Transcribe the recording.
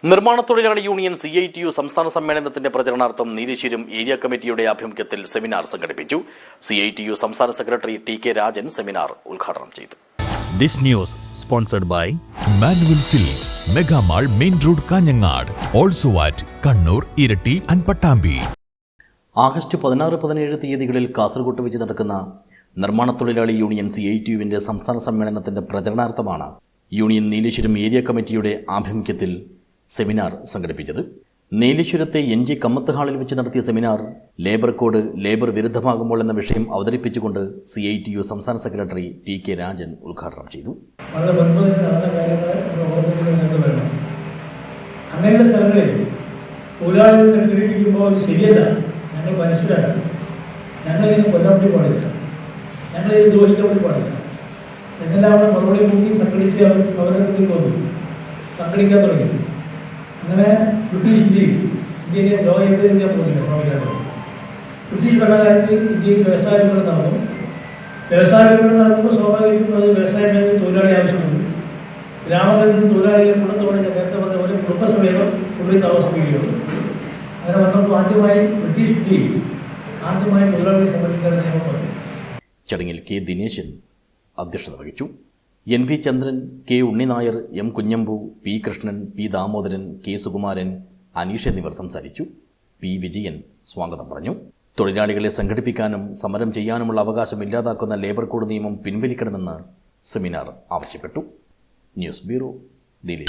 നിർമ്മാണ തൊഴിലാളി union CITU സംസ്ഥാന സമ്മേളനത്തിന്റെ പ്രചരണാർത്ഥം നീലേശ്വരം ഏരിയ കമ്മിറ്റിയുടെ ആഭിമുഖ്യത്തിൽ സെമിനാർ സംഘടിപ്പിച്ചു. CITU സംസ്ഥാന സെക്രട്ടറി TK രാജൻ സെമിനാർ ഉദ്ഘാടനം ചെയ്തു. This news sponsored by Manual Silks, Mega Mall, Main Road, Kanyangad, also at Kannur, Irati and Pattambi. August 16-17 തീയതികളിൽ കാസർഗോഡ് വെച്ച് നടക്കുന്ന നിർമ്മാണ തൊഴിലാളി യൂണിയൻ CITUവിന്റെ സംസ്ഥാന സമ്മേളനത്തിന്റെ പ്രചരണാർത്ഥമാണ് യൂണിയൻ നീലേശ്വരം ഏരിയ കമ്മിറ്റിയുടെ ആഭിമുഖ്യത്തിൽ സെമിനാർ സംഘടിപ്പിച്ചത്. നീലേശ്വരത്തെ NG കമ്മത്ത് ഹാളിൽ വെച്ച് നടത്തിയ സെമിനാർ ലേബർ കോഡ് ലേബർ വിരുദ്ധമാകുമ്പോൾ എന്ന വിഷയം അവതരിപ്പിച്ചുകൊണ്ട് CITU സംസ്ഥാന സെക്രട്ടറി TK രാജൻ ഉദ്ഘാടനം ചെയ്തു. അങ്ങനെയുള്ള സ്ഥലങ്ങളിൽ തൊഴിലാളികൾ സംഘടിപ്പിക്കുമ്പോൾ ശരിയല്ല, ഞങ്ങൾ മനുഷ്യരാണ്, ഞങ്ങളിങ്ങനെ കൊല്ലാൻ വേണ്ടി പാടില്ല, ഞങ്ങളിത് ദ്രോഹിക്കാൻ വേണ്ടി പാടില്ല എന്നെല്ലാം അവിടെ മറുപടി നോക്കി സംഘടിച്ച് അവർ സമരത്തിൽ വന്നു, സംഘടിക്കാൻ തുടങ്ങി. അങ്ങനെ ബ്രിട്ടീഷ് ഇന്ത്യയിലെ ലോ എവിടെ ഞാൻ പോകുന്നില്ല സ്വാമിക്കാരുടെ ബ്രിട്ടീഷ് ഭരണകാലത്ത് ഇന്ത്യയിൽ വ്യവസായ വിപണനം നടന്നു. വ്യവസായ വിപണനം നടക്കുമ്പോൾ സ്വാഭാവികമായിട്ടും അത് വ്യവസായ മേഖലയിൽ തൊഴിലാളി ആവശ്യമുണ്ട്. ഗ്രാമങ്ങളിൽ നിന്ന് തൊഴിലാളികളെ കുടുംബത്തോടെ നേരത്തെ പറഞ്ഞ പോലെ കുടുംബസമേതം ഉള്ളിൽ താമസിക്കുകയുള്ളൂ. അങ്ങനെ വന്നപ്പോൾ ആദ്യമായി ബ്രിട്ടീഷ് ഇന്ത്യയിൽ തൊഴിലാളികളെ സംഘടിപ്പിക്കാൻ നിയമം പറഞ്ഞു. ചടങ്ങിൽ K ദിനേശൻ അധ്യക്ഷത വഹിച്ചു. NV ചന്ദ്രൻ, K Unninair, M Kunhambu, P Krishnan, P Damodaran, K Sukumaran, Aneesh എന്നിവർ സംസാരിച്ചു. P വിജയൻ സ്വാഗതം പറഞ്ഞു. തൊഴിലാളികളെ സംഘടിപ്പിക്കാനും സമരം ചെയ്യാനുമുള്ള അവകാശം ഇല്ലാതാക്കുന്ന ലേബർ കോഡ് നിയമം പിൻവലിക്കണമെന്ന് സെമിനാർ ആവശ്യപ്പെട്ടു. News bureau, Delhi.